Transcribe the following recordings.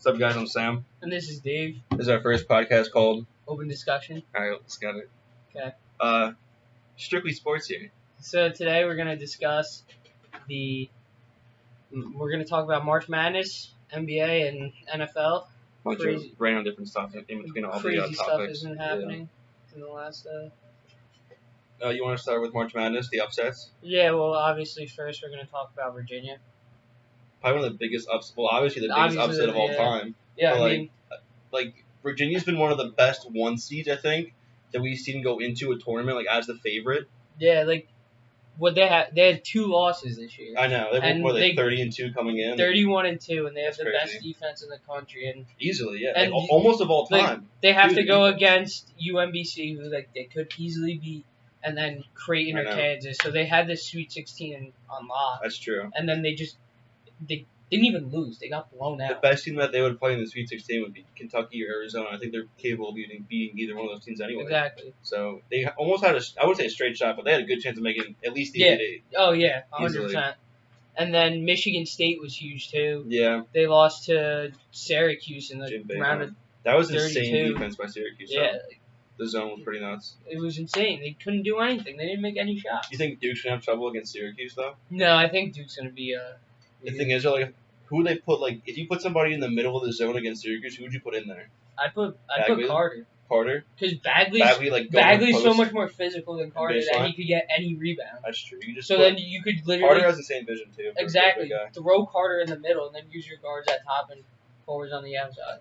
What's up, guys? I'm Sam. And this is Dave. This is our first podcast called Open Discussion. All right, let's get it. Okay. Strictly sports here. So today we're gonna discuss we're gonna talk about March Madness, NBA, and NFL. Bunch of random different stuff in between all the Crazy topics. stuff has been happening in the last. You want to start with March Madness, the upsets? Yeah. Well, obviously first we're gonna talk about Virginia. Probably one of the biggest upsets. Well, obviously the biggest upset of all time. Yeah. But like Virginia's been one of the best one seeds, I think, that we've seen go into a tournament like as the favorite. Yeah. Like what they had 2 losses this year. I know. They were 30-2 coming in. 31-2, and they have the crazy. best defense in the country, and easily, yeah, and like, almost of all time. They have to go against UMBC, who they could easily beat, and then Creighton or Kansas. So they had this Sweet 16 on lock. That's true. And then they didn't even lose. They got blown out. The best team that they would play in the Sweet 16 would be Kentucky or Arizona. I think they're capable of beating either one of those teams anyway. Exactly. So they almost had I wouldn't say a straight shot, but they had a good chance of making at least the Elite Eight. Oh, yeah, 100%. And then Michigan State was huge, too. Yeah. They lost to Syracuse in the round of That was 32. insane defense by Syracuse. Yeah. So the zone was pretty nuts. It was insane. They couldn't do anything. They didn't make any shots. You think Duke's going to have trouble against Syracuse, though? No, I think Duke's going to be The thing is, like, who would they put, like, if you put somebody in the middle of the zone against Syracuse, who would you put in there? I'd put Carter. Carter? Because Bagley's so much more physical than Carter that he could get any rebound. That's true. Then you could literally... Carter has the same vision, too. Exactly. Throw Carter in the middle and then use your guards at top and forwards on the outside.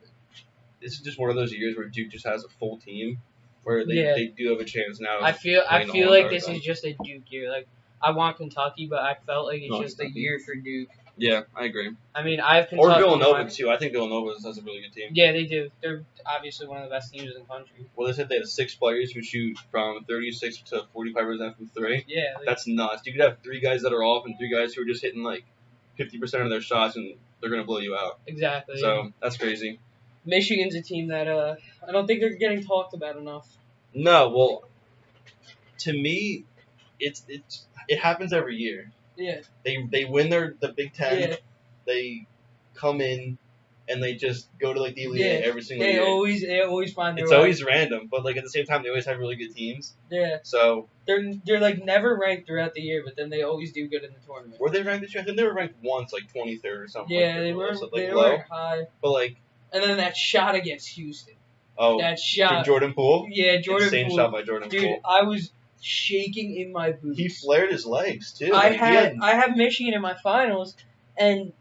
This is just one of those years where Duke just has a full team where they do have a chance now. I feel like this is just a Duke year. Like, I want Kentucky, but I felt like it's just a year for Duke. Yeah, I agree. I mean, I have Kentucky. Or Villanova, too. I think Villanova has a really good team. Yeah, they do. They're obviously one of the best teams in the country. Well, they said they had 6 players who shoot from 36 to 45% from 3. Yeah. That's nuts. You could have 3 guys that are off and 3 guys who are just hitting, like, 50% of their shots, and they're going to blow you out. Exactly. So, that's crazy. Michigan's a team that I don't think they're getting talked about enough. No, well, to me, it happens every year. Yeah. They win the Big Ten. Yeah. They come in and they just go to like the Elite Eight every single year. They always find their way. It's always random, but like at the same time they always have really good teams. Yeah. So they're like never ranked throughout the year, but then they always do good in the tournament. Were they ranked this year? I think they were ranked once, like 23rd or something. Yeah, they were. They were high. But like. And then that shot against Houston. Oh. That shot. Jordan Poole. Yeah, Jordan Poole. Insane shot by Jordan Poole. Dude, I was shaking in my boots. He flared his legs too. I have Michigan in my finals, and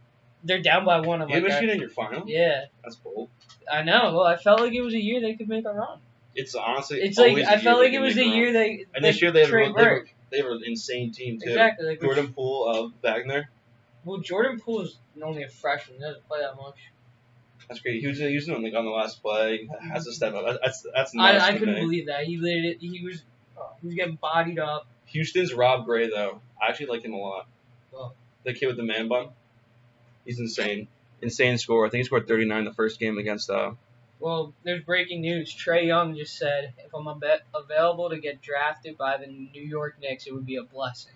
they're down by 1. You have Michigan in your finals? Yeah. That's bold. I know. Well, I felt like it was a year they could make a run. It's honestly. It's like I felt like it was the year they. And this year they were an insane team too. Exactly. Like Jordan Poole, Wagner. Well, Jordan Poole is only a freshman. He doesn't play that much. That's great. He was on on the last play. Has to step up. That's nuts. I couldn't believe that. He was getting bodied up. Houston's Rob Gray though. I actually like him a lot. Oh. The kid with the man bun. He's insane. Insane score. I think he scored 39 the first game against. Well, there's breaking news. Trae Young just said, if I'm available to get drafted by the New York Knicks, it would be a blessing.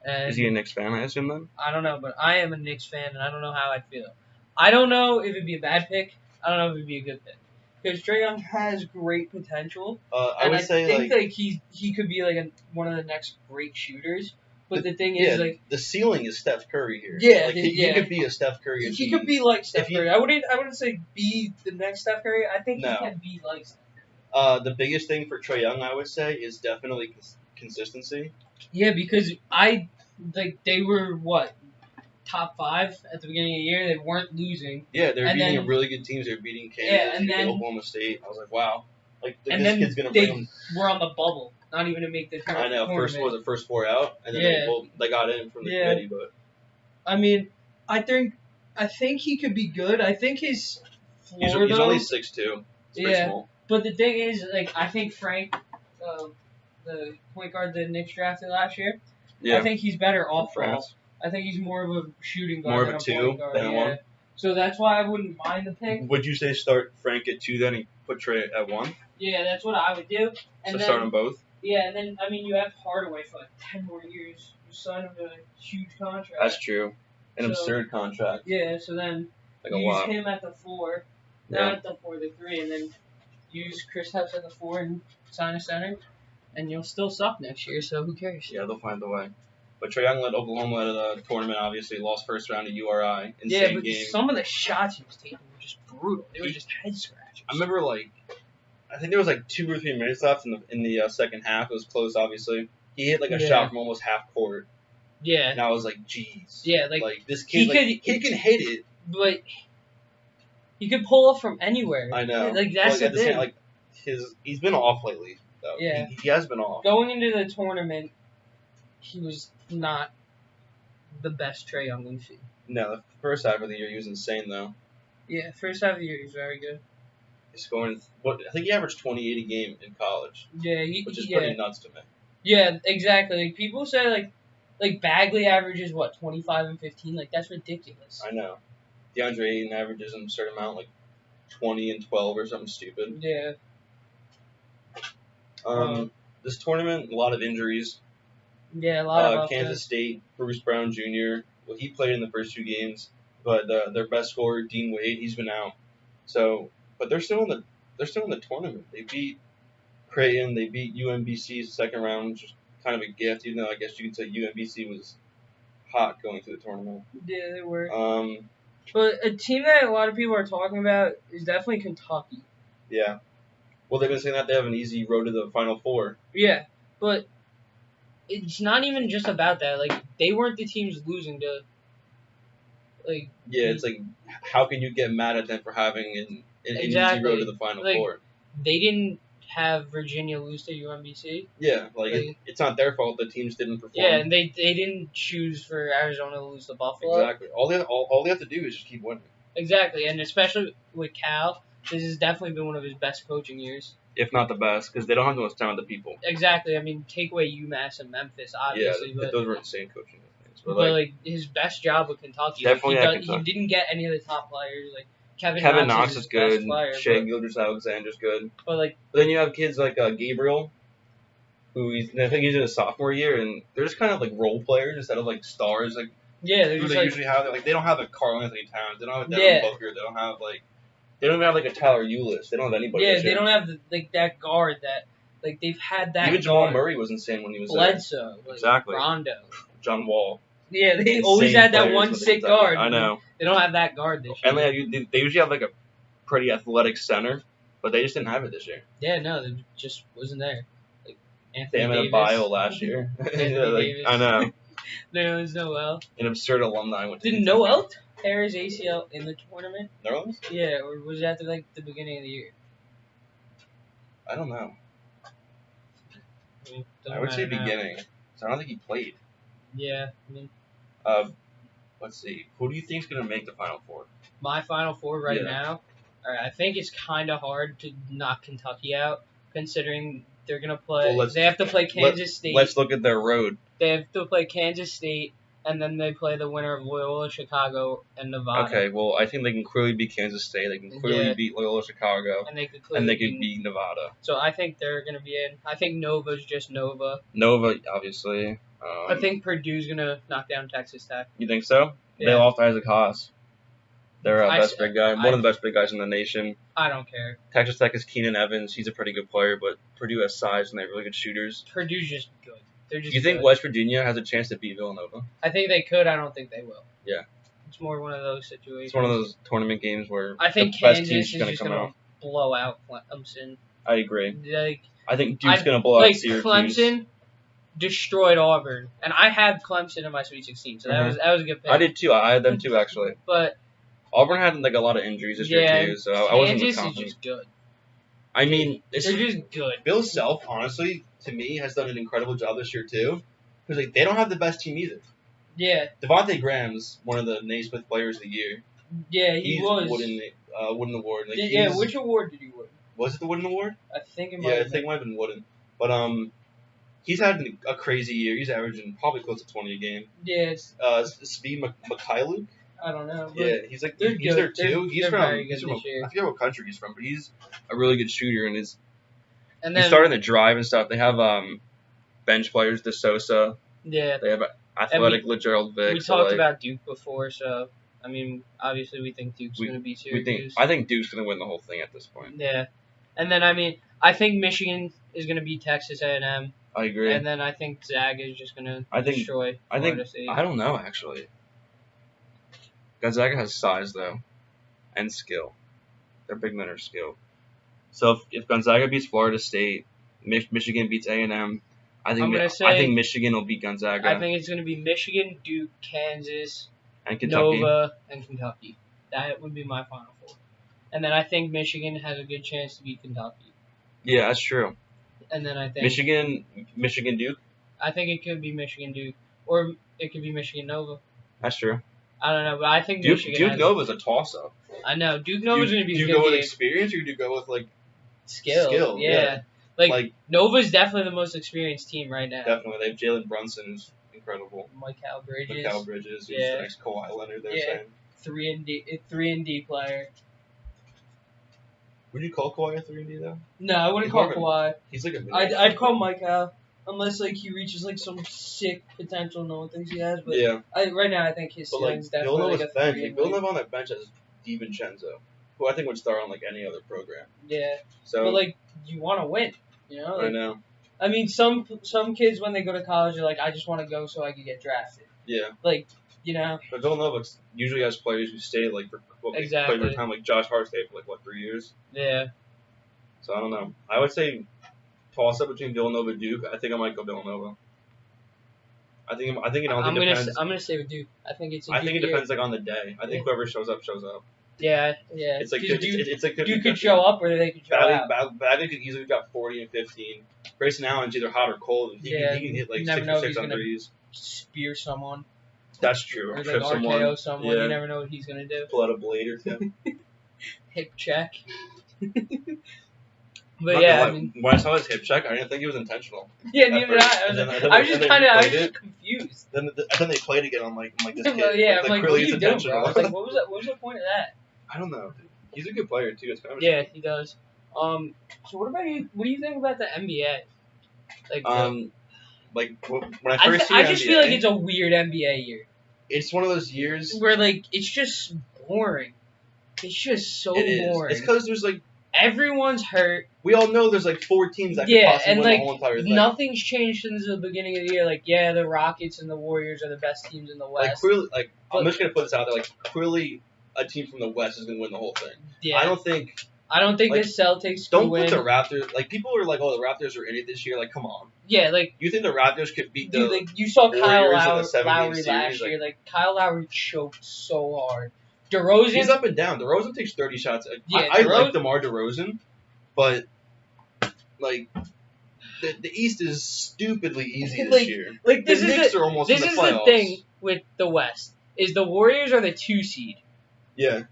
And is he a Knicks fan, I assume, then? I don't know, but I am a Knicks fan, and I don't know how I'd feel. I don't know if it'd be a bad pick. I don't know if it'd be a good pick. Because Trae Young has great potential. I think he could be like one of the next great shooters. But the thing is, like, the ceiling is Steph Curry here. Yeah, like, he could be a Steph Curry. He could be like Steph Curry. I wouldn't say be the next Steph Curry. I think he can be like Steph Curry. The biggest thing for Trae Young, I would say, is definitely consistency. Yeah, because they were top 5 at the beginning of the year. They weren't losing. Yeah, they were beating really good teams. They were beating Kansas, Oklahoma State. I was like, wow. Like, this kid's going to bring them. We're on the bubble, not even to make the tournament. I know. First 4 out, and then they got in from the committee. But I mean, I think he could be good. I think his floor, he's only 6'2". Yeah, small. But the thing is, like, I think Frank, the point guard the Knicks drafted last year, I think he's better off ball. I think he's more of a shooting guard. More of a 2 than a 1. So that's why I wouldn't mind the pick. Would you say start Frank at 2 then and put Trae at 1? Yeah, that's what I would do. And start them both? Yeah, and then, I mean, you have Hardaway for like 10 more years. You sign him to a huge contract. That's true. An absurd contract. Yeah, so then use him at the 4, not at the 4, the 3, and then use Kristaps at the 4 and sign a center, and you'll still suck next year. So who cares? Yeah, they'll find a way. But Trae Young led Oklahoma out of the tournament. Obviously, lost first round to URI. Insane game. Some of the shots he was taking were just brutal. They were just head scratchers. I remember I think there was 2 or 3 minutes left in the second half. It was close, obviously. He hit a shot from almost half court. Yeah. And I was like, jeez. Yeah, this kid, he can hit it. But he could pull off from anywhere. I know. That's the thing. He's been off lately, though. Yeah. He has been off. Going into the tournament, he was not the best Trae Young we've seen. No, the first half of the year he was insane, though. Yeah, first half of the year he was very good. He's scoring, I think he averaged 28 a game in college. Yeah, which is pretty nuts to me. Yeah, exactly. People say Bagley averages 25 and 15. That's ridiculous. I know. DeAndre Ayton averages a certain amount, 20 and 12 or something stupid. Yeah. This tournament, a lot of injuries. Yeah, a lot of Kansas State, Bruce Brown Jr. Well, he played in the first 2 games, but their best scorer, Dean Wade, he's been out. So, but they're still in the tournament. They beat Creighton. They beat UMBC's second round, which is kind of a gift, even though I guess you could say UMBC was hot going through the tournament. Yeah, they were. But a team that a lot of people are talking about is definitely Kentucky. Yeah. Well, they've been saying that they have an easy road to the Final Four. Yeah, but it's not even just about that. They weren't the teams losing to. Yeah, it's how can you get mad at them for having an easy road to the Final Four? They didn't have Virginia lose to UMBC. Yeah, it's not their fault the teams didn't perform. Yeah, and they didn't choose for Arizona to lose to Buffalo. Exactly. All they have to do is just keep winning. Exactly, and especially with Cal, this has definitely been one of his best coaching years. If not the best, because they don't have the most talented people. Exactly. I mean, take away UMass and Memphis, obviously. Yeah, those were insane coaching things. But his best job with Kentucky. Definitely he didn't get any of the top players. Kevin Knox is good. Shai Gilgeous-Alexander's good. But then you have kids like Gabriel, I think he's in his sophomore year, and they're just kind of role players instead of stars. Yeah, they're just usually have. They don't have Karl Anthony Towns. They don't have Devin Booker. They don't have They don't even have a Tyler Ulis. They don't have anybody. Yeah, they don't have that guard that they've had that. Even Jamal Murray was insane when he was Bledsoe, there. Exactly. Rondo, John Wall. Yeah, they always had that one sick guard. I know. They don't have that guard this year. And they usually have a pretty athletic center, but they just didn't have it this year. Yeah, no, it just wasn't there. Anthony Davis. They had a bio last year. Davis. I know. There was Noel. An absurd alumni went to Did Noel tear his ACL in the tournament? Nerlens? Yeah, or was it after the beginning of the year? I don't know. I would say beginning. So I don't think he played. Yeah, I mean. Let's see. Who do you think is going to make the Final Four? My Final Four right now? All right, I think it's kind of hard to knock Kentucky out, considering they're going to play. They have to play Kansas State. Let's look at their road. They have to play Kansas State, and then they play the winner of Loyola Chicago and Nevada. Okay, well, I think they can clearly beat Kansas State. They can clearly beat Loyola Chicago. And they could beat Nevada. So I think they're going to be in. I think Nova's just Nova. Nova, obviously. I think Purdue's going to knock down Texas Tech. You think so? Yeah. They lost Isaac Haas. They're best big guy. One of the best big guys in the nation. I don't care. Texas Tech is Keenan Evans. He's a pretty good player, but Purdue has size and they have really good shooters. Purdue's just good. They're just. You think West Virginia has a chance to beat Villanova? I think they could. I don't think they will. Yeah. It's more one of those situations. It's one of those tournament games where I think Kansas is just going to blow out Clemson. I agree. I think Duke's going to blow out Syracuse. Clemson destroyed Auburn, and I had Clemson in my Sweet 16, so that was a good pick. I did too. I had them too, actually. But Auburn had a lot of injuries this year too, so I wasn't confident. Kansas is just good. I mean, they're just good. Bill Self, honestly, to me, has done an incredible job this year too, because they don't have the best team either. Yeah. Devontae Graham's one of the Naismith Players of the Year. Yeah, he was. Wooden Award. Which award did he win? Was it the Wooden Award? I think it might. Yeah, I think it might have been Wooden, but he's had a crazy year. He's averaging probably close to 20 a game. Yeah. Svi Mykhailiuk? I don't know. Yeah, he's there too. He's from I forget what country he's from, but he's a really good shooter and he's starting to drive and stuff. They have bench players, De Sosa. Yeah. They have athletic LeGerald Vick. We talked about Duke before, so I mean, obviously we think Duke's going to beat Syracuse. I think Duke's going to win the whole thing at this point. Yeah, and then I mean, I think Michigan is going to beat Texas A&M. I agree. And then I think Gonzaga is just going to destroy Florida State. I don't know actually. Gonzaga has size though, and skill. Their big men are skilled. So if Gonzaga beats Florida State, Michigan beats A&M, I think Michigan will beat Gonzaga. I think it's going to be Michigan, Duke, Kansas, and Kentucky. Nova, and Kentucky. That would be my Final Four. And then I think Michigan has a good chance to beat Kentucky. Yeah, that's true. And then I think Michigan Duke. I think it could be Michigan Duke, or it could be Michigan Nova. That's true. I don't know, but I think Duke Nova is a toss-up. I know Duke Nova is going to be. Do you go with experience, or do you go with like skill? Yeah. Like Nova's definitely the most experienced team right now. Definitely, they have Jalen Brunson, who's incredible. Mikal Bridges. Who's the next Kawhi Leonard. They're saying 3-and-D player. Would you call Kawhi a 3-and-D though? No, I wouldn't call Kawhi. He's like a. I'd call Mikal, unless like he reaches like some sick potential no one thinks he has. But yeah. Right now I think his ceiling's definitely like a bench. Villanova on that bench has DiVincenzo, who I think would start on like any other program. Yeah. So. But like you want to win, you know. Like, I know. I mean, some kids when they go to college are like, I just want to go so I can get drafted. Yeah. Like, you know. But Villanova usually has players who stay like for exactly. play for time. Like Josh Hart stayed for like 3 years. Yeah. So I don't know. I would say toss up between Villanova and Duke. I think I might go Villanova. I think it depends. I'm gonna stay with Duke. I think it's. I think it depends like on the day. I think whoever shows up shows up. Yeah. It's like Duke could show up or they could show out. Bagley could easily got 40 and 15. Grayson Allen's either hot or cold. He can hit like 6 or 6 on threes. Spear someone. That's true. Or like RKO someone. Yeah. You never know what he's gonna do. Pull out a blade or two. Hip check. But yeah, I mean, when I saw his hip check, I didn't think it was intentional. Yeah, neither did I. I was just confused. Then they played again. I'm like this kid. Yeah, I'm like, what are you doing, bro? I was like, what was the point of that? I don't know. Dude. He's a good player too. It's kind of yeah, he does. So what about you? What do you think about the NBA? When I first see I just feel like it's a weird NBA year. It's one of those years where like it's just boring. It's just so boring. It's because there's like. Everyone's hurt. We all know there's like 4 teams that could possibly win the whole entire thing. Nothing's changed since the beginning of the year. Like, yeah, the Rockets and the Warriors are the best teams in the West. I'm just gonna put this out there. Like, clearly, a team from the West is gonna win the whole thing. Yeah. I don't think the Celtics don't put the Raptors. Like, people are like, oh, the Raptors are in it this year. Like, come on. Yeah, like you think the Raptors could beat the? Like you saw Kyle Lowry last year. Like Kyle Lowry choked so hard. DeRozan. He's up and down. DeRozan takes 30 shots. Yeah, I like DeMar DeRozan. But, like, the East is stupidly easy this year. Like, the Knicks are almost in the playoffs. This is the thing with the West, is the Warriors are the 2 seed. Yeah.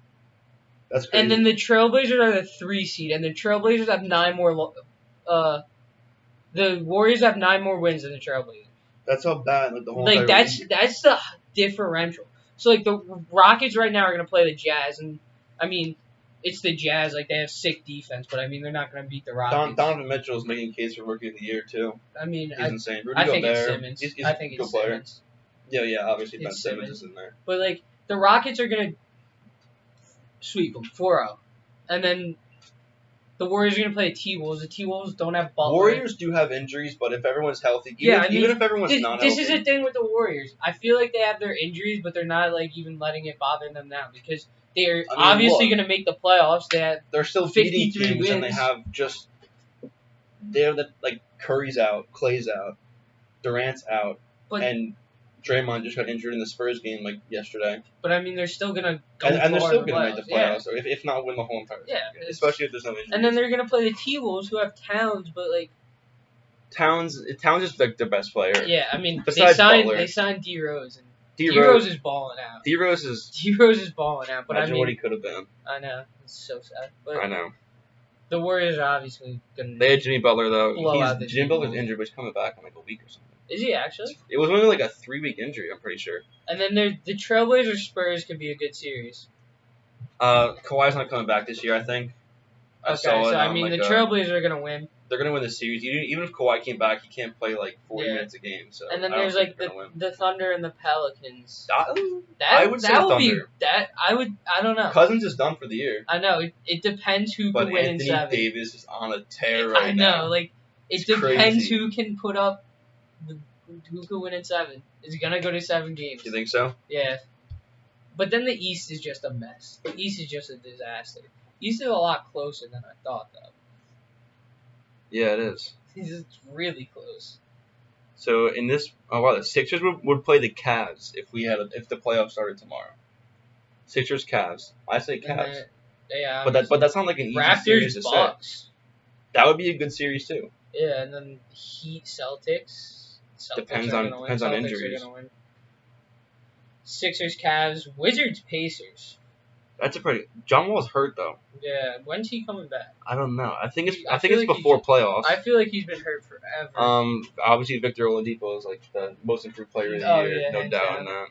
That's crazy. And then the Trailblazers are the 3 seed, and the Trailblazers have 9 more, the Warriors have 9 more wins than the Trailblazers. That's how bad, like, the whole like, that's the differential. So, like, the Rockets right now are going to play the Jazz, and, I mean... It's the Jazz, like, they have sick defense, but, I mean, they're not going to beat the Rockets. Donovan Mitchell's making a case for Rookie of the Year, too. I mean, he's insane. I think it's Simmons. He's I think it's Simmons. Yeah, obviously Ben Simmons is in there. But, like, the Rockets are going to sweep them 4-0. And then the Warriors are going to play the T-Wolves. The T-Wolves don't have Butler. Warriors do have injuries, but if everyone's healthy, even if everyone's not healthy. This is the thing with the Warriors. I feel like they have their injuries, but they're not, like, even letting it bother them now because... They're obviously going to make the playoffs. They're still 53 teams, and they have Curry's out, Clay's out, Durant's out, and Draymond just got injured in the Spurs game like yesterday. But I mean, they're still going to go and they're still going to make the playoffs, or if not win the whole entire season. Especially if there's no injuries. And then they're going to play the T-Wolves, who have Towns, but like Towns is like their best player. Yeah, I mean, besides they signed D Rose. D-Rose is balling out. D-Rose is balling out, but imagine what he could have been. I know. It's so sad. But I know. The Warriors are obviously going to... They had Jimmy Butler, though. Jimmy Butler's injured, but he's coming back in like a week or something. Is he actually? It was only like a 3-week injury, I'm pretty sure. And then the Trailblazers Spurs could be a good series. Kawhi's not coming back this year, I think. Okay, so I mean, the Trailblazers are going to win. they're gonna win the series. Even if Kawhi came back, he can't play like 40 minutes a game. So and then there's like the Thunder and the Pelicans. I would say Thunder. I don't know. Cousins is done for the year. I know. It depends who can win in 7. Anthony Davis is on a tear right now. I know. Like it depends who can put up. Who can win in 7? Is gonna go to 7 games. You think so? Yeah. But then the East is just a mess. The East is just a disaster. East is a lot closer than I thought, though. Yeah, it is. It's really close. So in this, the Sixers would play the Cavs if the playoffs started tomorrow. Sixers, Cavs. I say Cavs. Yeah, but that's not like an easy series to Bucks. say. That would be a good series too. Yeah, and then Heat, Celtics. Depends on injuries. Sixers, Cavs, Wizards, Pacers. That's a pretty. John Wall's hurt though. Yeah, when's he coming back? I don't know. I think it's before playoffs. I feel like he's been hurt forever. Obviously Victor Oladipo is like the most improved player of the year, no doubt on that.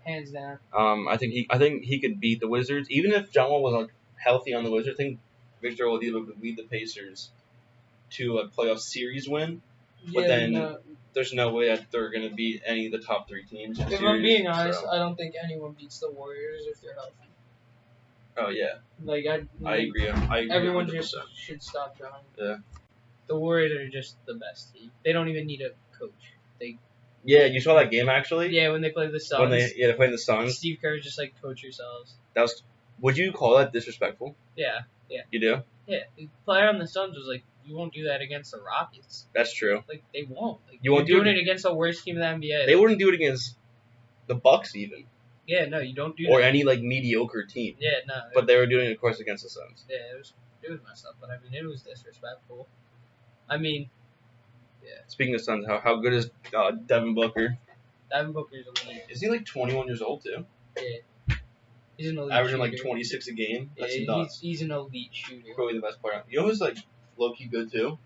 Hands down. I think he could beat the Wizards even if John Wall was like healthy on the Wizards. I think Victor Oladipo could lead the Pacers to a playoff series win. But there's no way that they're gonna beat any of the top 3 teams. If I'm being honest, I don't think anyone beats the Warriors if they're healthy. Oh yeah. I agree. I agree. Everyone 100%. Just should stop trying. Yeah. The Warriors are just the best team. They don't even need a coach. Yeah, you saw that game actually. Yeah, when they played the Suns. They played the Suns. Steve Kerr just like coach yourselves. Would you call that disrespectful? Yeah. You do? Yeah. The player on the Suns was like, you won't do that against the Rockets. That's true. Like they won't. You won't do it against the worst team in the NBA. They wouldn't do it against the Bucks even. Yeah, no, you don't do or that. any like mediocre team. Yeah, no. But they were doing it, of course, against the Suns. Yeah, it was messed up, but I mean, it was disrespectful. I mean, yeah. Speaking of Suns, how good is Devin Booker? Devin Booker's elite. Is he like 21 years old too? Yeah. He's an elite averaging shooter. like 26 a game. That's nuts. He's an elite shooter. Probably the best player. You know who's like low key good too?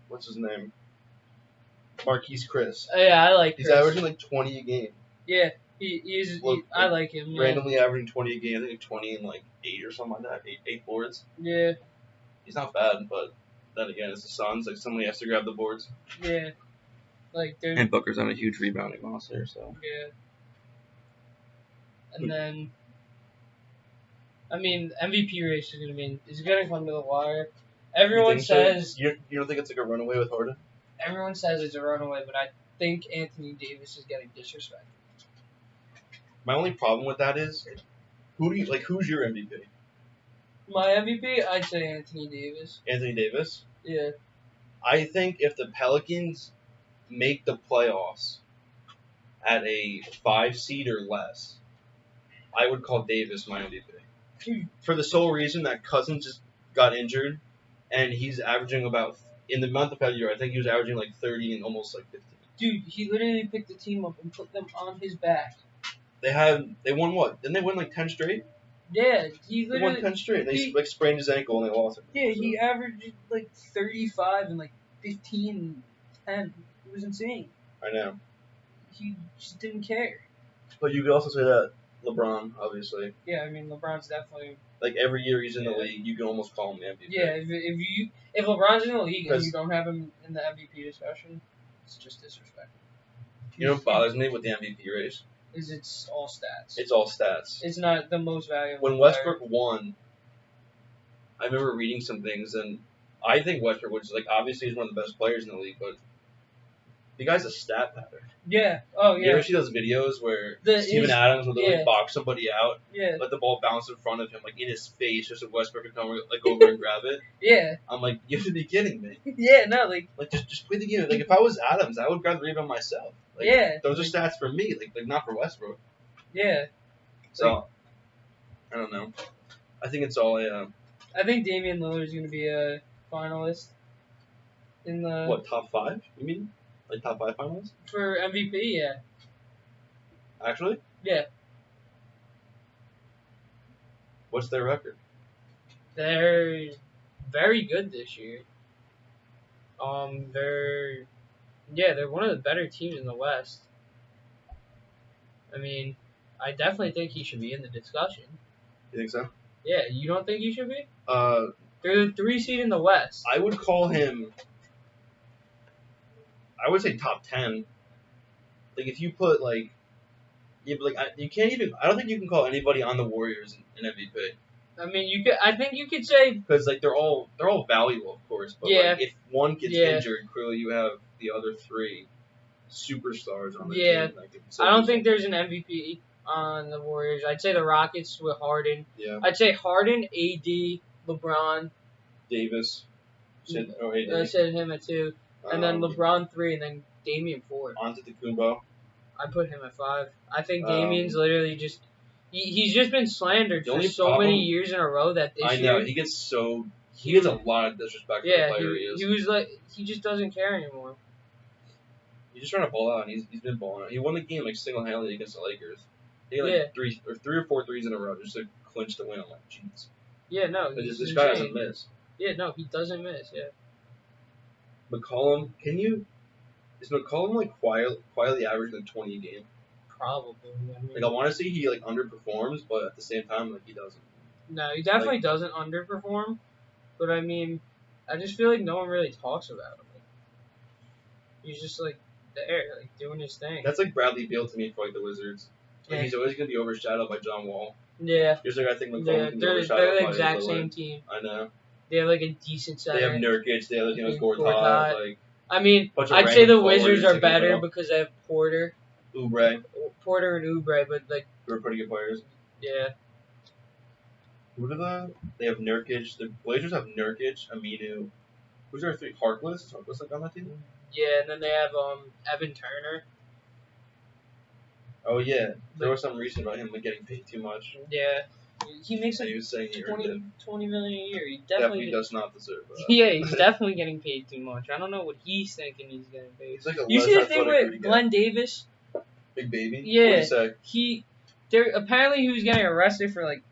What's his name? Marquise Chris. Yeah, I like. He's averaging like 20 a game. Yeah, I like him. Randomly averaging 20 a game. I think like 20 and like 8 or something like that. 8 boards. Yeah. He's not bad, but then again, it's the Suns. Like somebody has to grab the boards. Yeah. And Booker's on a huge rebounding monster, so. Yeah. And then, I mean, MVP race is gonna come to the wire. Everyone says you don't think it's like a runaway with Harden? Everyone says it's a runaway, but I think Anthony Davis is getting disrespected. My only problem with that is, who's your MVP? My MVP, I'd say Anthony Davis. Anthony Davis? Yeah. I think if the Pelicans make the playoffs at a 5 seed or less, I would call Davis my MVP. For the sole reason that Cousins just got injured, and he's averaging about, in the month of February, I think he was averaging like 30 and almost like 15. Dude, he literally picked the team up and put them on his back. They won what? Didn't they win like 10 straight? Yeah, they won 10 straight. They like sprained his ankle and they lost it. Yeah, so. He averaged like 35 and like 15 and 10. It was insane. I know. He just didn't care. But you could also say that LeBron, obviously. Yeah, I mean LeBron's definitely. Like every year he's in the league, you can almost call him the MVP. Yeah, if LeBron's in the league and you don't have him in the MVP discussion, it's just disrespectful. You know what bothers me with the MVP race? Is it's all stats. It's all stats. It's not the most valuable. When Westbrook won, I remember reading some things, and I think Westbrook, which is like obviously he's one of the best players in the league, but the guy's a stat pattern. Yeah. Oh yeah. You ever see those videos where Steven Adams would like box somebody out, let the ball bounce in front of him, like in his face, just so Westbrook could come like over and grab it? Yeah. I'm like, you have to be kidding me. Yeah. No. Like just play the game. Like if I was Adams, I would grab the rebound myself. Like, those are stats for me, like not for Westbrook. Yeah. So I don't know. I think it's all I think Damian Lillard is going to be a finalist in the top 5? You mean like top 5 finalists for MVP? Yeah. Actually? Yeah. What's their record? They're very good this year. They're one of the better teams in the West. I mean, I definitely think he should be in the discussion. You think so? Yeah, you don't think he should be? They're the 3 seed in the West. I would call him. I would say top 10. Like if you put like, yeah, but like you can't even. I don't think you can call anybody on the Warriors an MVP. I mean, you could. I think you could say because like they're all valuable, of course. But yeah. like, if one gets injured, clearly you have the other 3 superstars on the team. I don't think there's an MVP on the Warriors. I'd say the Rockets with Harden. Yeah. I'd say Harden, AD, LeBron, Davis. I said him at 2, and then LeBron 3, and then Damian 4. Antetokounmpo. I put him at 5. I think Damian's literally just. He's just been slandered for so many years in a row that this year. I know, he gets a lot of disrespect for the player he is. He was like, he just doesn't care anymore. He's just trying to ball out, and he's been balling out. He won the game like single-handedly against the Lakers. He had like 3 or 4 threes in a row just to clinch the win. I'm like, jeez. Yeah, no. This guy doesn't miss. Yeah, no, he doesn't miss, yeah. McCollum, is McCollum like quietly averaging like 20 a game? Probably. I mean, like I want to see he like underperforms, but at the same time, like he doesn't. No, he definitely doesn't underperform. But I mean, I just feel like no one really talks about him. Like, he's just like there, like doing his thing. That's like Bradley Beal to me for like the Wizards. Like, he's always gonna be overshadowed by John Wall. Yeah. Just like I think McCollum can be overshadowed they're the exact same team. I know. They have like a decent center. They have Nurkic. They have Gortat. Like I mean, I'd say the Wizards are better because they have Porter. Porter and Oubre, but like who are pretty good players. Yeah. Who do they have Nurkic. The Blazers have Nurkic, Aminu. Who's their 3? Harkless like on that team? Yeah, and then they have Evan Turner. Oh yeah, there was some reason about him like getting paid too much. Yeah. He makes like he was saying 20 million a year. He definitely does not deserve that. Yeah, he's definitely getting paid too much. I don't know what he's thinking he's getting paid. He's like a you see the thing with Glenn Davis? Big baby? Yeah. Apparently he was getting arrested for like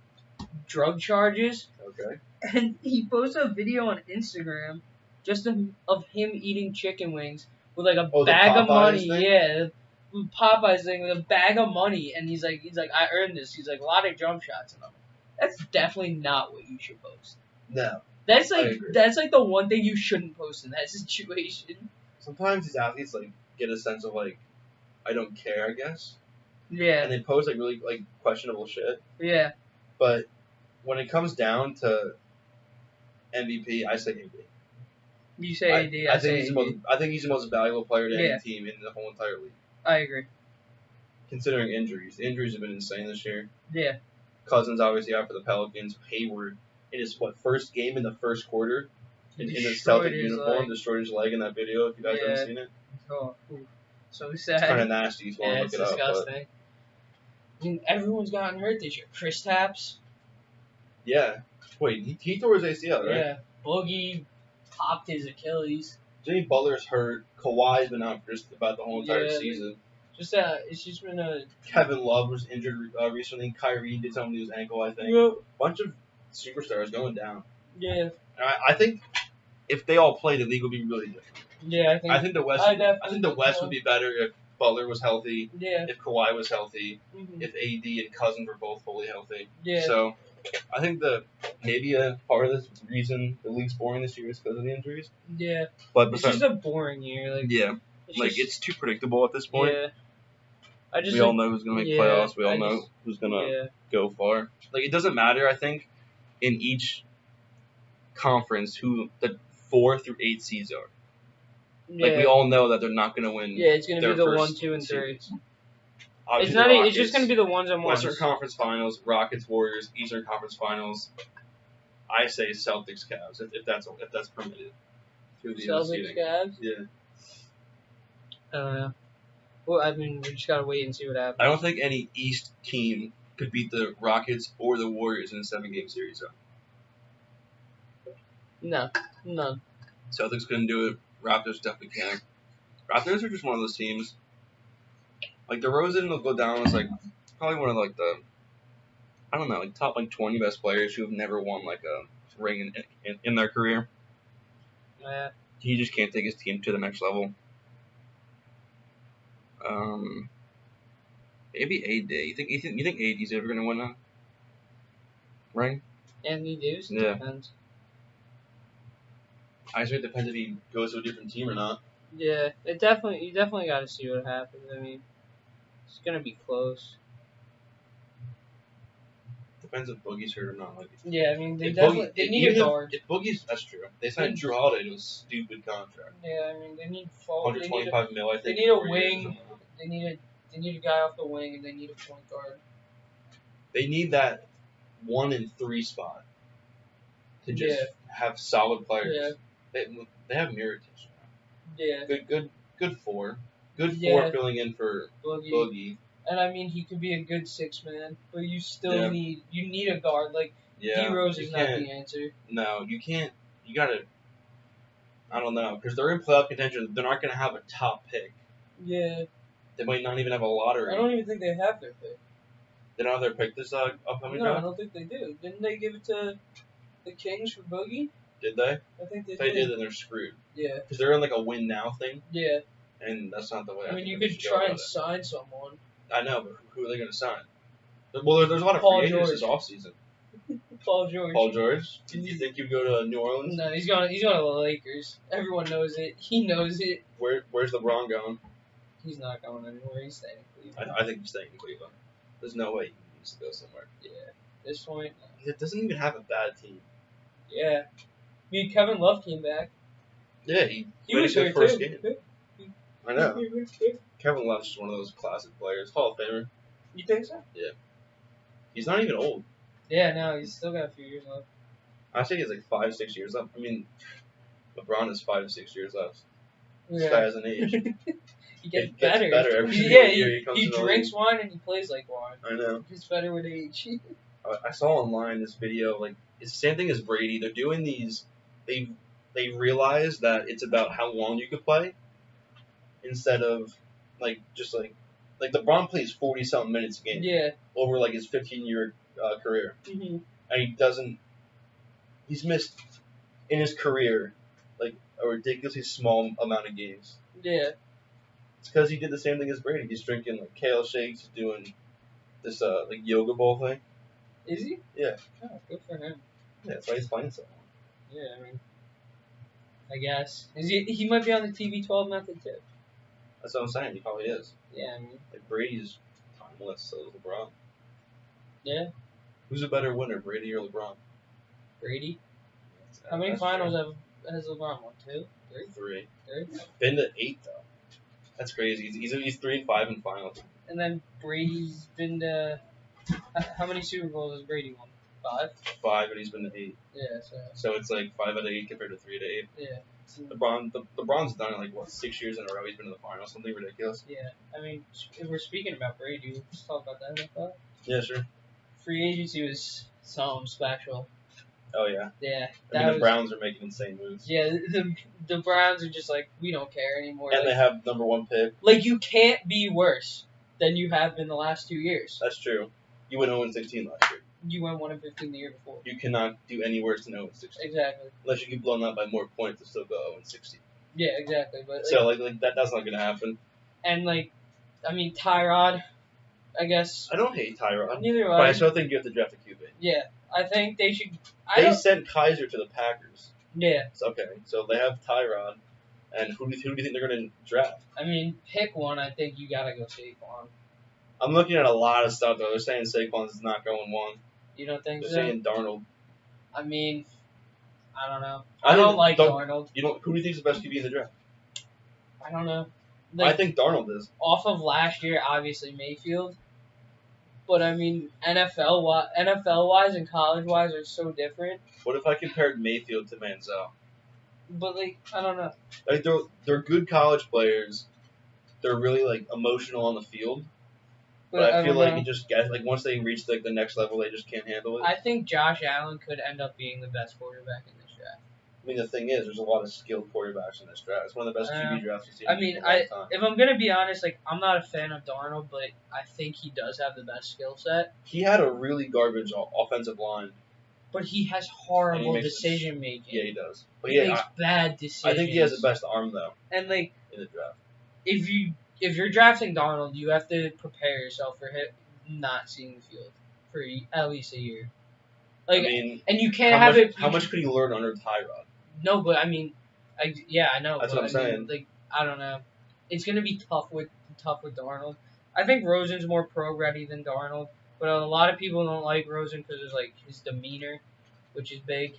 drug charges. Okay. And he posted a video on Instagram just of him eating chicken wings with like a bag of money. Thing? Yeah. Popeye's thing with a bag of money, and he's like, I earned this. He's like, a lot of jump shots, and I'm like, that's definitely not what you should post. No, that's like the one thing you shouldn't post in that situation. Sometimes these athletes like get a sense of like, I don't care, I guess. Yeah. And they post like really like questionable shit. Yeah. But when it comes down to MVP, I say AD. You say AD. I think he's the most valuable player to any team in the whole entire league. I agree. Considering injuries. The injuries have been insane this year. Yeah. Cousins obviously out for the Pelicans. Hayward in his first game in the first quarter in the Celtic uniform destroyed his leg in that video. If you guys haven't seen it. Oh, so sad. It's kind of nasty. So it's disgusting. I mean, everyone's gotten hurt this year. Kristaps. Yeah. Wait, he tore his ACL, right? Yeah. Boogie popped his Achilles. Jimmy Butler's hurt. Kawhi's been out for just about the whole entire season. It's just been a. Kevin Love was injured recently. Kyrie did something to his ankle, I think. Yep. Bunch of superstars going down. Yeah. I think if they all play, the league would be really different. Yeah, I think the West. I think the West would be better if Butler was healthy. Yeah. If Kawhi was healthy. Mm-hmm. If AD and Cousins were both fully healthy. Yeah. So, I think maybe a part of this reason the league's boring this year is because of the injuries. Yeah. But it's just a boring year. It's too predictable at this point. Yeah. We all know who's gonna make playoffs. We all know who's gonna go far. Like it doesn't matter. I think in each conference who the 4 through 8 seeds are. Like we all know that they're not gonna win. Yeah, it's gonna be the 1, 2, and 3. It's not. It's just gonna be the ones and ones. Western Conference Finals, Rockets, Warriors. Eastern Conference Finals. I say Celtics, Cavs, if that's permitted. Through the Celtics, Cavs. Yeah. I don't know. Well, I mean, we just gotta wait and see what happens. I don't think any East team could beat the Rockets or the Warriors in a 7-game series, though. No, none. Celtics couldn't do it. Raptors definitely can. Raptors are just one of those teams. Like DeRozan will go down as like probably one of like the top like 20 best players who have never won like a ring in their career. Yeah. He just can't take his team to the next level. Maybe AD. You think AD's ever gonna win a ring? Anthony Davis? Yeah. Depends. I think it depends if he goes to a different team or not. Yeah, you definitely got to see what happens. I mean, it's gonna be close. Depends if Boogie's hurt or not. Like, yeah, I mean, they need a guard. If Boogie's, that's true. They signed Jrue Holiday to a stupid contract. Yeah, I mean, they need $125 million. I think they need a wing. They need a guy off the wing, and they need a point guard. They need that 1 and 3 spot to just have solid players. Yeah. They have Mirotic. Yeah. Good 4. Good 4 filling in for Boogie. And I mean, he could be a good 6-man, but you still need a guard. Like D Rose is not the answer. No, you can't. You gotta. I don't know, because they're in playoff contention. They're not gonna have a top pick. Yeah. They might not even have a lottery. I don't even think they have their pick. They don't have their pick this upcoming draft? No, I don't think they do. Didn't they give it to the Kings for Boogie? Did they? I think they did. If they did, then they're screwed. Yeah. Because they're in like a win now thing. Yeah. And that's not the way. I mean, you could try and sign someone. I know, but who are they going to sign? Well, there's a lot of free agents this offseason. Paul George. Paul George? Do you think he'd go to New Orleans? No, he's going to the Lakers. Everyone knows it. He knows it. Where's LeBron going? He's not going anywhere. He's staying in Cleveland. I think he's staying in Cleveland. There's no way he needs to go somewhere. Yeah. At this point. He doesn't even have a bad team. Yeah. I mean, Kevin Love came back. Yeah, he was his first game. I know. Kevin Love's just one of those classic players. Hall of Famer. You think so? Yeah. He's not even old. Yeah, no, he's still got a few years left. I think he's like 5-6 years left. I mean, LeBron is 5 to 6 years left. Yeah. This guy has an age. He gets better. Every year he drinks wine and he plays like wine. I know. He's better with age. I saw online this video, like, it's the same thing as Brady. They're doing these, they realize that it's about how long you could play instead of, like, just like LeBron plays 40-something minutes a game. Yeah. Over, like, his 15-year career. Mm-hmm. And he's missed, in his career, like, a ridiculously small amount of games. Yeah. It's because he did the same thing as Brady. He's drinking, like, kale shakes, he's doing this, like, yoga ball thing. Is he? Yeah. Oh, good for him. Yeah, that's why he's playing so long. Yeah, I mean, I guess. He might be on the TB12 method, too. That's what I'm saying. He probably is. Yeah, I mean. Like, Brady's timeless, so is LeBron. Yeah. Who's a better winner, Brady or LeBron? Brady. How many finals has LeBron won? 2? 3? 3? Been to 8, though. That's crazy. He's 3-5 in finals. And then Brady's been to... How many Super Bowls has Brady won? 5? 5, and he's been to 8. Yeah, so it's like 5 out of 8 compared to 3 out of 8. Yeah. LeBron's done it like, what, 6 years in a row he's been to the finals? Something ridiculous. Yeah. I mean, if we're speaking about Brady, let's talk about that real quick. Yeah, sure. Free agency was something special. Oh, yeah. Yeah. The Browns are making insane moves. Yeah, the Browns are just like, we don't care anymore. And they have number 1 pick. Like, you can't be worse than you have been the last 2 years. That's true. You went 0-16 last year. You went 1-15 the year before. You cannot do any worse than 0-16. Exactly. Unless you get blown out by more points to still go 0-16. Yeah, exactly. But so that's not gonna happen. And I mean Tyrod, I guess. I don't hate Tyrod. Neither do I. But I still think you have to draft a QB. Yeah, I think they should. They sent Kaiser to the Packers. Yeah. Okay, so they have Tyrod, and who do you think they're gonna draft? I mean, pick one. I think you gotta go Saquon. I'm looking at a lot of stuff though. They're saying Saquon's not going 1. You don't think They're so? saying Darnold. I mean, I don't know. I don't like Darnold. Who do you think's the best QB in the draft? I don't know. I think Darnold is. Off of last year, obviously Mayfield. But I mean, NFL wise and college wise are so different. What if I compared Mayfield to Manziel? But I don't know. Like they're good college players. They're really emotional on the field. But I feel like it just gets once they reach the next level, they just can't handle it. I think Josh Allen could end up being the best quarterback in this draft. I mean, the thing is, there's a lot of skilled quarterbacks in this draft. It's one of the best QB drafts you've seen. I mean, if I'm gonna be honest, I'm not a fan of Darnold, but I think he does have the best skill set. He had a really garbage offensive line. But he has horrible decision making. Yeah, he does. But he makes bad decisions. I think he has the best arm though. And in the draft. If you're drafting Darnold, you have to prepare yourself for him not seeing the field for at least a year. And you can't have it. How much could he learn under Tyrod? No, but I mean, I know. That's what I'm saying. Like, I don't know. It's gonna be tough with Darnold. I think Rosen's more pro ready than Darnold, but a lot of people don't like Rosen because of like his demeanor, which is big.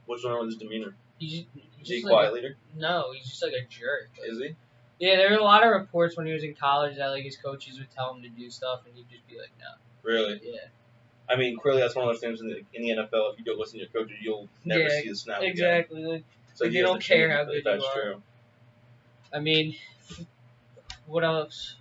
What's wrong with his demeanor? He's just a quiet leader? No, he's just like a jerk. Is he? Yeah, there were a lot of reports when he was in college that like his coaches would tell him to do stuff and he'd just be like, no. Really? Yeah. I mean, clearly that's one of those things in the NFL. If you don't listen to your coaches, you'll never see the snap. Exactly. Again. Like, so they don't care how good you are. That's true. I mean, what else?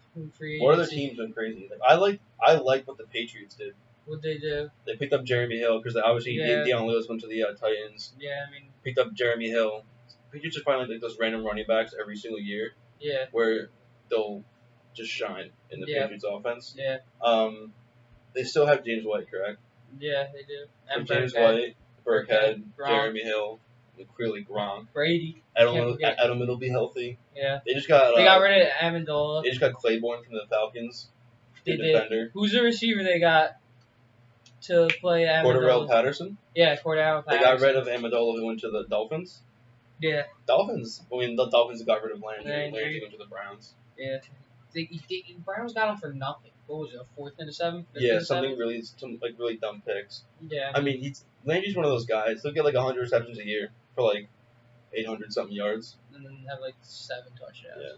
What other teams been crazy? Like, I like what the Patriots did. What'd they do? They picked up Jeremy Hill because obviously Deion Lewis went to the Titans. Yeah, I mean, picked up Jeremy Hill. Patriots just find like those random running backs every single year. Yeah. Where they'll just shine in the Patriots offense. Yeah. They still have James White, correct? Yeah, they do. And James White, Burkhead, Jeremy Hill, and clearly Gronk. Brady. Edelman will be healthy. Yeah. They got rid of Amendola. They just got Claiborne from the Falcons. They did. Defender. Who's the receiver they got to play Amendola? Cordarrelle Patterson. Yeah, Cordarrelle Patterson. They got rid of Amendola, who went to the Dolphins. Yeah. Dolphins. I mean, the Dolphins got rid of Landry. Landry went to the Browns. Yeah. The Browns got him for nothing. What was it, a 4th and a 7th? Yeah, really dumb picks. Yeah. I mean, Landry's one of those guys. He'll get like 100 receptions a year for like 800 something yards. And then have like 7 touchdowns. Yeah.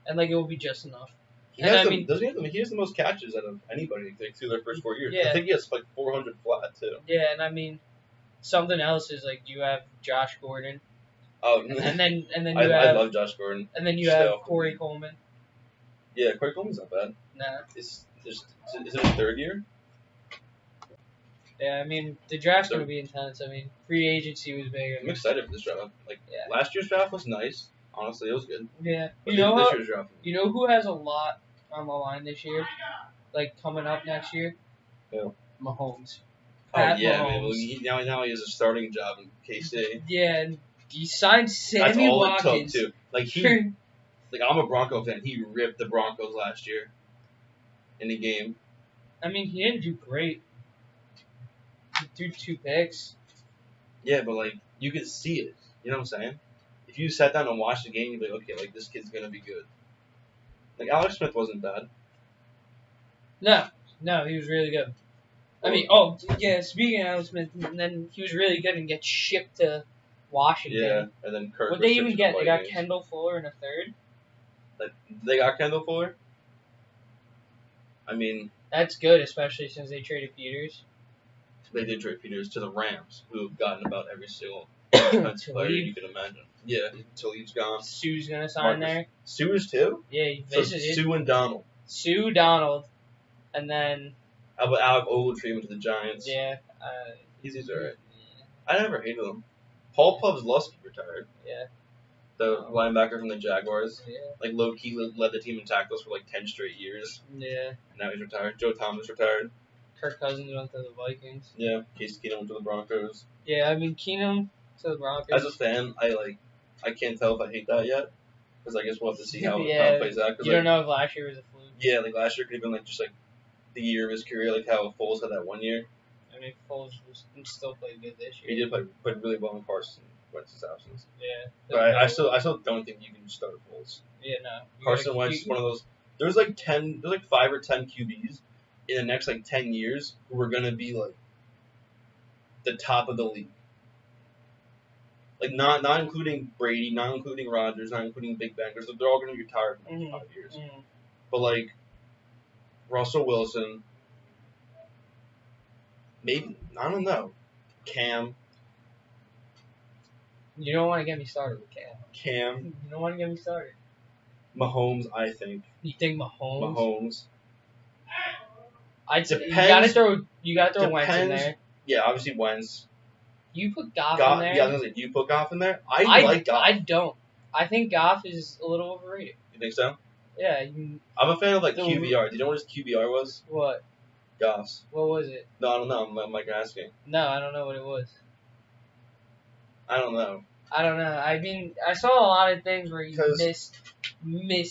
And like it will be just enough. He has the most catches out of anybody through their first 4 years. Yeah. I think he has like 400 flat too. Yeah, and I mean, something else is like you have Josh Gordon. Oh, and then you I love Josh Gordon. And then you have Corey Coleman. Yeah, Corey Coleman's not bad. Nah. Is it his 3rd year? Yeah, I mean, the draft's going to be intense. I mean, free agency was big. I'm excited for this draft. Last year's draft was nice. Honestly, it was good. Yeah. But this year's draft. You know who has a lot on the line this year? Like, coming up next year? Who? Mahomes. Mahomes. Man. Now he has a starting job in K-State. Yeah, and he signed Sammy Watkins. That's all it took, too. I'm a Bronco fan. He ripped the Broncos last year in the game. I mean, he didn't do great. He threw 2 picks. Yeah, but, you could see it. You know what I'm saying? If you sat down and watched the game, you'd be like, okay, this kid's going to be good. Alex Smith wasn't bad. No, he was really good. I mean, speaking of Alex Smith, and then he was really good and gets shipped to Washington. Yeah, and then Kirk. What'd they even get? They got Kendall Fuller in a 3rd? They got Kendall Fuller? I mean... That's good, especially since they traded Peters. They did trade Peters to the Rams, who have gotten about every single defensive player you can imagine. Yeah, until he's gone. Sue's going to sign there. Sue's too? Yeah, he visited. Sue and Donald. Sue, Donald, and then... How about Alec Ogletree went to the Giants? Yeah. He's alright. Yeah. I never hated him. Paul Pavlovsky retired. Yeah. The linebacker from the Jaguars. Yeah. Low-key led the team in tackles for 10 straight years. Yeah. And now he's retired. Joe Thomas retired. Kirk Cousins went to the Vikings. Yeah. Case Keenum went to the Broncos. Yeah, I mean, Keenum to the Broncos. As a fan, I can't tell if I hate that yet. Because I guess we'll have to see how it plays out. You don't know if last year was a fluke. Yeah, last year could have been the year of his career, how Foles had that 1 year. I mean, Foles still played good this year. He did play really well in Carson Wentz's absence. Yeah. But I still don't think you can start Foles. Yeah, no. Carson Wentz is one of those. There's 5 or 10 QBs in the next 10 years who are gonna be the top of the league. Not including Brady, not including Rodgers, not including Big Ben, because they're all gonna be retired in 5 years. Mm-hmm. But Russell Wilson, maybe, I don't know, Cam. You don't want to get me started with Cam. You don't want to get me started. Mahomes, I think. You think Mahomes? You gotta throw Wentz in there. Yeah, obviously Wentz. You put Goff in there. Yeah, I was gonna say, you put Goff in there? I like Goff. I don't. I think Goff is a little overrated. You think so? Yeah. I'm a fan of QBR. Do you know what his QBR was? What? Goff's. What was it? No, I don't know. I'm asking. No, I don't know what it was. I don't know. I mean, I saw a lot of things where he missed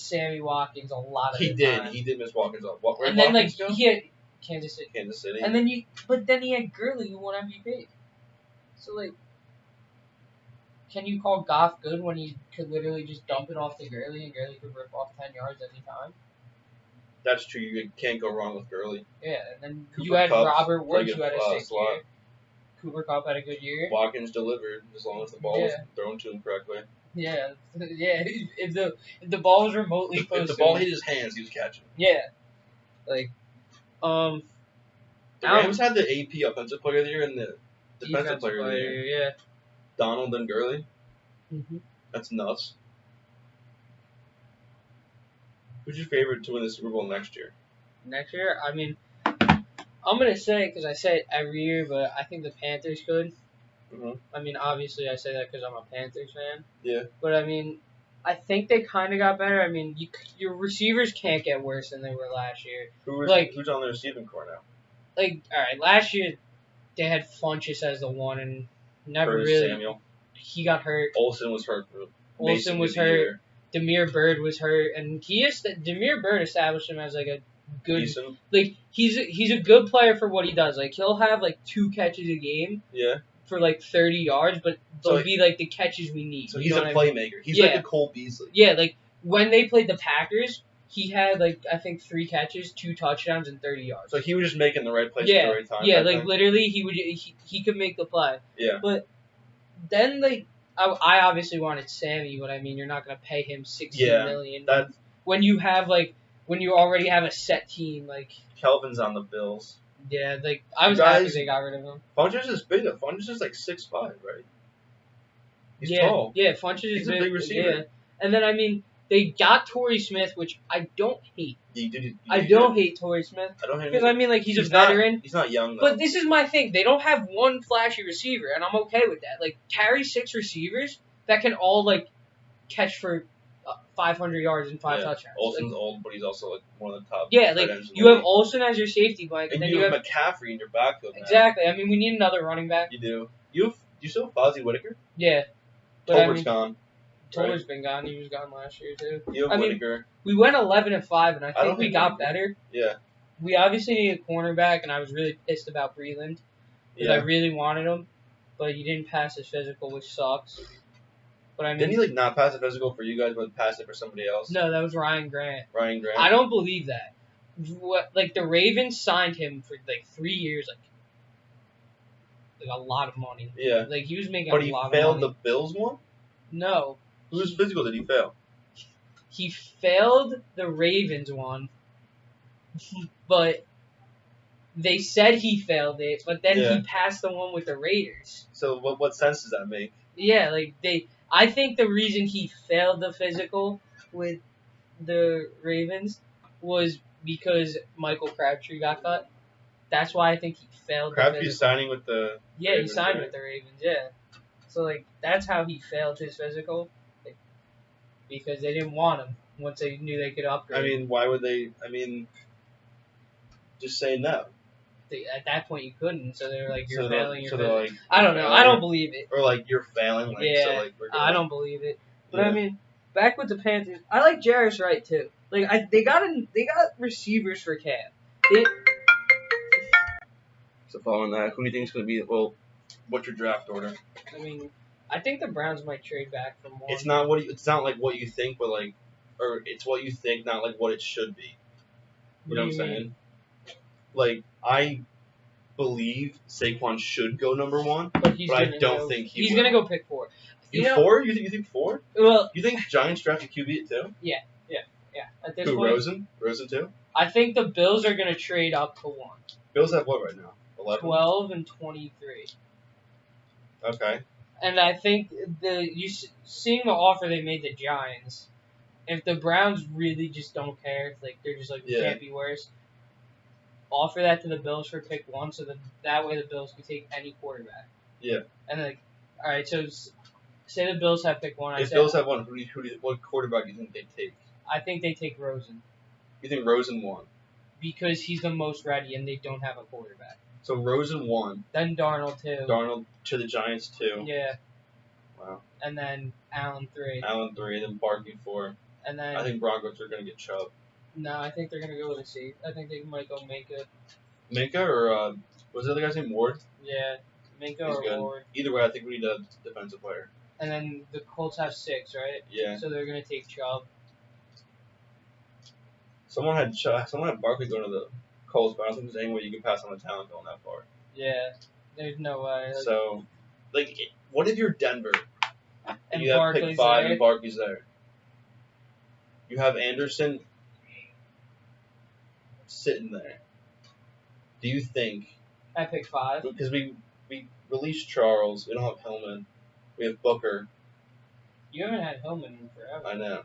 Sammy Watkins a lot of the time. He did miss Watkins up. And then he had Kansas City. And then but then he had Gurley who won MVP. So can you call Goff good when he could literally just dump it off to Gurley and Gurley could rip off 10 yards any time? That's true. You can't go wrong with Gurley. Yeah, and then Cooper you had Kupp's Robert Woods, pretty who had a good, sick year. Cooper Kupp had a good year. Watkins delivered as long as the ball was thrown to him correctly. Yeah, yeah. If the ball was remotely close, if the ball hit his hands, he was catching. Yeah, like the Rams had the AP Offensive Player of the Year and the Defensive Player of the Year. Yeah, Donald and Gurley. Mm-hmm. That's nuts. Who's your favorite to win the Super Bowl next year? Next year, I mean, I'm gonna say because I say it every year, but I think the Panthers could. Mm-hmm. I mean, obviously, I say that because I'm a Panthers fan. Yeah. But I mean, I think they kind of got better. I mean, your receivers can't get worse than they were last year. Who's on the receiving core now? Like, all right, last year they had Funchess as the one, and never Curtis really. Samuel. He got hurt. Olsen was hurt. Olsen was hurt. Damiere Byrd was hurt, and Damiere Byrd established him as like a good, decent. Like he's a good player for what he does. Like he'll have like 2 catches a game. Yeah. For like 30 yards, but they'll be like the catches we need. So he's a playmaker. He's like a Cole Beasley. Yeah, like when they played the Packers, he had like I think 3 catches, 2 touchdowns, and 30 yards. So he was just making the right place at the right time. Yeah, like literally he could make the play. Yeah. But then like I obviously wanted Sammy, but I mean you're not gonna pay him $16 million when you already have a set team like. Kelvin's on the Bills. Yeah, like I was happy they got rid of him. Funchess is big though. Funchess is like 6'5", right? He's tall. Yeah, Funchess is a big receiver. Yeah. And then I mean they got Torrey Smith, which I don't hate. I don't hate Torrey Smith. I don't hate him because I mean like he's a veteran. He's not young though. But this is my thing. They don't have one flashy receiver, and I'm okay with that. Like carry 6 receivers that can all like catch for 500 yards and 5 touchdowns. Olsen's old, but he's also like one of the top. Yeah, like you have Olsen as your safety blanket, and then you have McCaffrey in your backfield. Exactly. I mean, we need another running back. You do. You still have Fozzie Whitaker? Yeah. Tolbert's gone. Tolbert's been gone. He was gone last year too. You have Whitaker. We went 11-5, and I think we got better. Yeah. We obviously need a cornerback, and I was really pissed about Breeland because I really wanted him, but he didn't pass his physical, which sucks. But I mean, didn't he like not pass it physical for you guys, but pass it for somebody else? No, that was Ryan Grant. Ryan Grant. I don't believe that. Like the Ravens signed him for like 3 years, like a lot of money. Yeah. Like he was making a lot of money. But he failed the Bills one? No. Whose physical did he fail? He failed the Ravens one, but they said he failed it, but then he passed the one with the Raiders. So what sense does that make? Yeah, like I think the reason he failed the physical with the Ravens was because Michael Crabtree got cut. That's why I think he failed. Crabtree's signing with the. Yeah, Ravens, he signed with the Ravens. Yeah, so like that's how he failed his physical, like, because they didn't want him once they knew they could upgrade. I mean, why would they? I mean, just say no. At that point, you couldn't, so they were like, "You're failing." You're failing. Like, I don't know. I don't believe it. Or like you're failing. Like, yeah, so, like, I don't believe it. But I mean, back with the Panthers, I like Jarris Wright too. Like they got receivers for Cam. So following that, who do you think is going to be? Well, what's your draft order? I mean, I think the Browns might trade back for more. It's not it's not like what you think, but like, or it's what you think, not like what it should be. You know what I'm saying? Like, I believe Saquon should go number 1, but I don't think he's going to go pick 4. You 4? You think 4? Well, you think Giants drafted QB at 2? Yeah. At this point, Rosen? Rosen 2? I think the Bills are going to trade up to 1. Bills have what right now? 11? 12 and 23. Okay. And I think seeing the offer they made the Giants, if the Browns really just don't care, like they're just like, it can't be worse, offer that to the Bills for pick 1, so that way the Bills can take any quarterback. Yeah. And like, all right, so say the Bills have pick 1. If Bills have 1, what quarterback do you think they take? I think they take Rosen. You think Rosen 1? Because he's the most ready, and they don't have a quarterback. So Rosen 1. Then Darnold 2. Darnold to the Giants 2. Yeah. Wow. And then Allen 3. Allen 3, then Barkley 4. And then I think Broncos are going to get Chubb. No, I think they're going to go with a safe. I think they might go Minka. Minka or, was the other guy's name Ward? Yeah, Minka or good. Ward. Either way, I think we need a defensive player. And then the Colts have 6, right? Yeah. So they're gonna take Chubb. Someone had Barkley going to the Colts, but I don't think there's any way you can pass on the talent going that far. Yeah. There's no way. So, like, what if you're Denver and you have pick 5 and Barkley's there? You have Anderson sitting there. Do you think? I pick 5 because we released Charles. We don't have Hillman. We have Booker. You haven't had Hillman in forever. I know.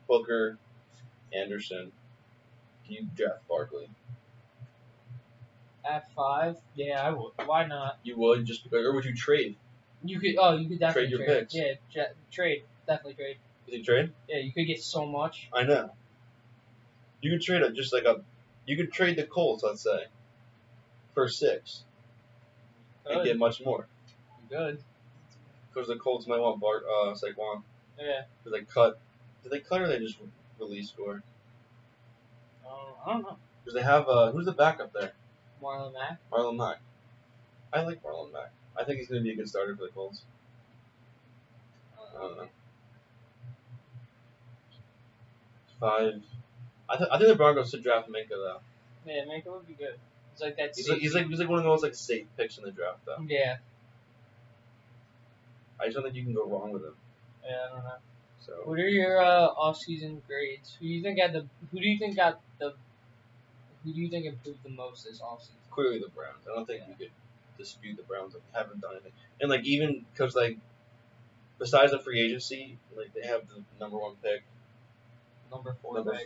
Booker, Anderson. Can you draft Barkley? At 5? Yeah, I would. Why not? You would just because, or would you trade? You could. Oh, you could definitely trade your picks. Yeah, trade. Definitely trade. You think trade? Yeah, you could get so much. I know. You could trade you could trade the Colts, let's say, for 6, and get much more. Good. Because the Colts might want Saquon. Yeah. Because they cut. Did they cut or they just release for? I don't know. Because they have who's the backup there? Marlon Mack. Marlon Mack. I like Marlon Mack. I think he's going to be a good starter for the Colts. I don't know. 5. I think the Broncos should draft Minka though. Yeah, Minka would be good. It's like that. He's like one of the most safe picks in the draft though. Yeah. I just don't think you can go wrong with him. Yeah, I don't know. So. What are your off-season grades? Who do you think improved the most this offseason? Clearly the Browns. I don't think you could dispute the Browns. Haven't done anything. And even because besides the free agency, they have the number 1 pick. Number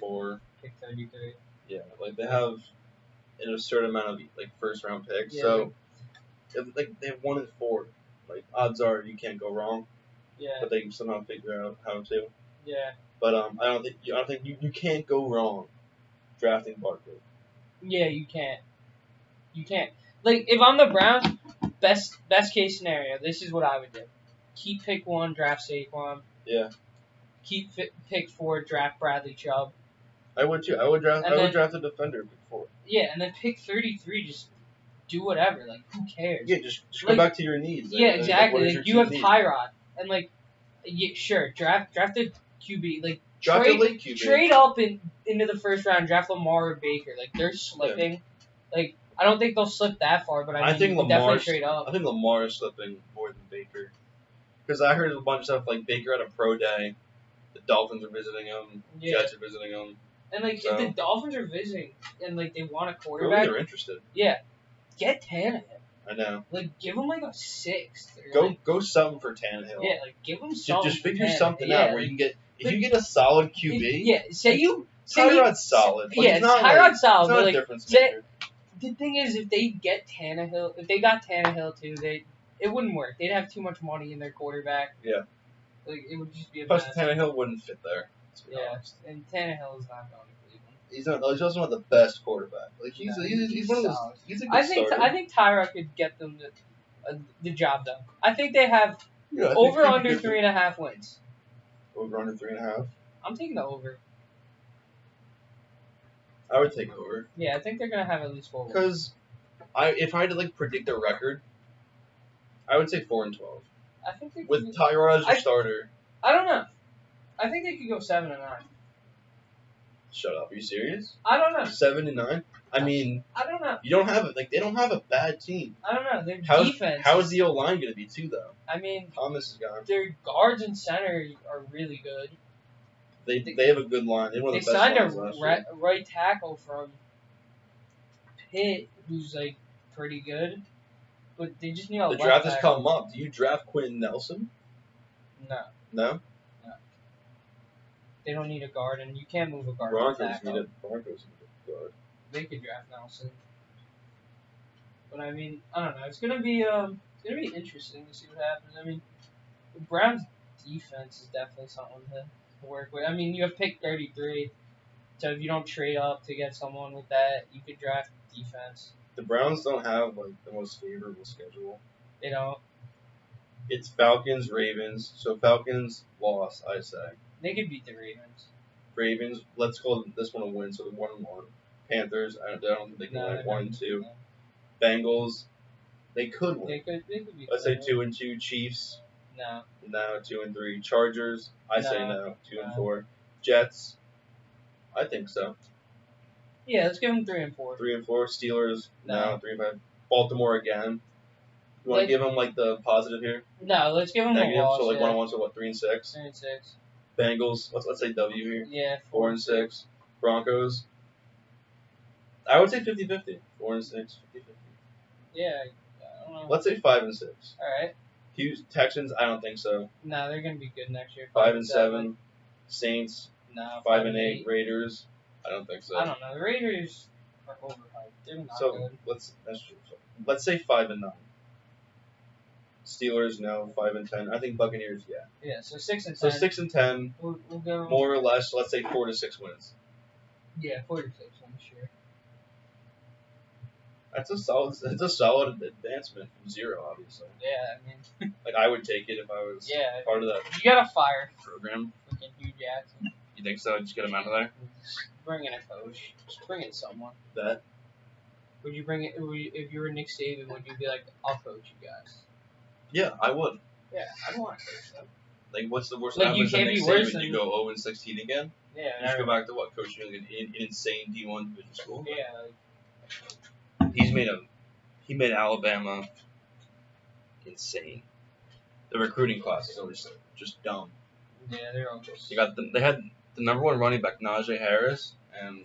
4. Pick 33. Yeah, they have an absurd amount of first round picks. Yeah, so they have 1 in 4. Odds are you can't go wrong. Yeah. But they somehow figure out how to. Yeah. But I don't think you can't go wrong drafting Barkley. Yeah, you can't. You can't. If I'm the Browns, best case scenario, this is what I would do. Keep pick 1, draft Saquon. Yeah. Keep pick 4, draft Bradley Chubb. I would too. I would draft a defender pick 4. Yeah, and then pick 33, just do whatever. Who cares? Yeah, just go back to your needs. Yeah, exactly. You have Tyrod, and sure, draft the QB. Draft a late QB. Trade up into the first round, draft Lamar or Baker. They're slipping. Yeah. I don't think they'll slip that far, but I think definitely trade up. I think Lamar is slipping more than Baker. Because I heard a bunch of stuff Baker had a pro day. The Dolphins are visiting him. Yeah. Jets are visiting him. And if the Dolphins are visiting and they want a quarterback, they're interested. Yeah, get Tannehill. I know. Give him a 6th. Go something for Tannehill. Yeah, give him something. Just figure something out where you can get if you get a solid QB. Tyrod's solid. Tyrod's solid. He's not a difference maker. The thing is, if they get Tannehill, if they got Tannehill too, it wouldn't work. They'd have too much money in their quarterback. Yeah. It would just be a Plus, mess. Tannehill wouldn't fit there. Yeah, and Tannehill is not going to Cleveland. He's also not the best quarterback. He's one of those. He's a good starter. I think Tyrod could get them the job done. I think they have over under 3.5 wins. Over under 3.5. I'm taking the over. I would take over. Yeah, I think they're gonna have at least 4 wins. Because if I had to predict a record, I would say 4-12. I think they with Tyrod as your starter. I don't know. I think they could go 7-9. Shut up! Are you serious? I don't know. 7-9. I don't know. You don't have they don't have a bad team. I don't know. Their defense. How is the O line gonna be too though? Thomas is gone. Their guards and center are really good. They have a good line. They signed a right tackle from Pitt, who's pretty good, but they just need a left tackle. The draft has come up. Do you draft Quentin Nelson? No. No. They don't need a guard, and you can't move a guard. Broncos need a guard. They could draft Nelson, but I don't know. It's gonna be interesting to see what happens. The Browns' defense is definitely something to work with. You have pick 33, so if you don't trade up to get someone with that, you could draft defense. The Browns don't have the most favorable schedule. They don't. It's Falcons, Ravens. So Falcons loss, I say. They could beat the Ravens. Ravens, let's call this one a win, so they're 1-1. Panthers, I don't think they can win 1-2. Bengals, they could win. They could beat let's say 2-2. Chiefs, No. No, 2 and 3. Chargers, I say no. 2 and 4. Jets, I think so. Yeah, let's give them 3 and 4. 3 and 4. Steelers, no. 3 and 5. Baltimore again. You want to give them like the positive here? No, let's give them negative. A loss, So like 1 and 1, so what? 3 and 6. 3 and 6. Bengals, let's say W here. Yeah. 4 and 6. Broncos. I would say 50-50. 4 and 6. 50-50. Yeah. I don't know. Let's say 5 and 6. All right. Texans, I don't think so. No, they're gonna be good next year. 5 and 7. Saints. No. 5 and 8. Raiders. I don't think so. I don't know. The Raiders are overhyped. They're not good. Let's say 5 and 9. Steelers, no. 5 and 10. I think Buccaneers, yeah. Yeah. So 6 and 10. So 6 and 10. We'll go more or less. Let's say 4 to 6 wins. Yeah, 4 to 6 wins, sure. That's a solid advancement from 0, obviously. Yeah, I mean, like I would take it if I was part of that. You gotta fire program. Freaking Hugh Jackson. You think so? Just get him out of there. Just bring in a coach. Just bring in someone. That. Would you bring it? If you were Nick Saban, would you be like, I'll coach you guys? Yeah, I would. Yeah, I want to coach them. Like, what's the worst? Like, you can't be worse than you go 0 and 16 again. Yeah. You just go back to what coaching like an insane D1 division school. Yeah. He made Alabama insane. The recruiting class is just dumb. Yeah, they're all just. They had the number 1 running back Najee Harris and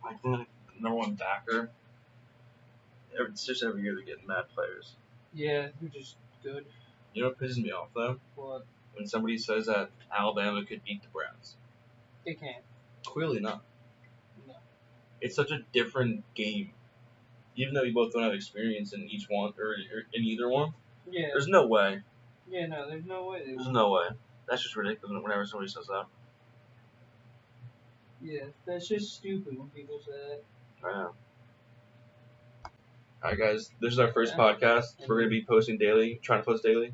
I think the number 1 backer. It's just every year they're getting mad players. Yeah, they're just good. You know what pisses me off though? What? When somebody says that Alabama could beat the Browns. They can't. Clearly not. No. It's such a different game. Even though you both don't have experience in each one or in either one. Yeah. There's no way. Yeah, no, there's no way. There's no way. That's just ridiculous whenever somebody says that. Yeah, that's just stupid when people say that. I know. Alright guys, this is our first podcast. We're going to be posting daily, trying to post daily.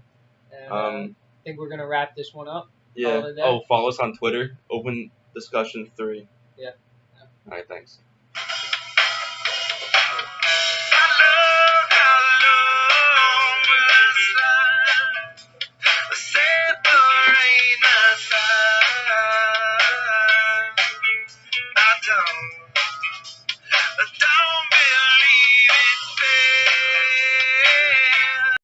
And, I think we're going to wrap this one up. Yeah. Follow us on Twitter. Open Discussion 3. Yeah. Alright, thanks.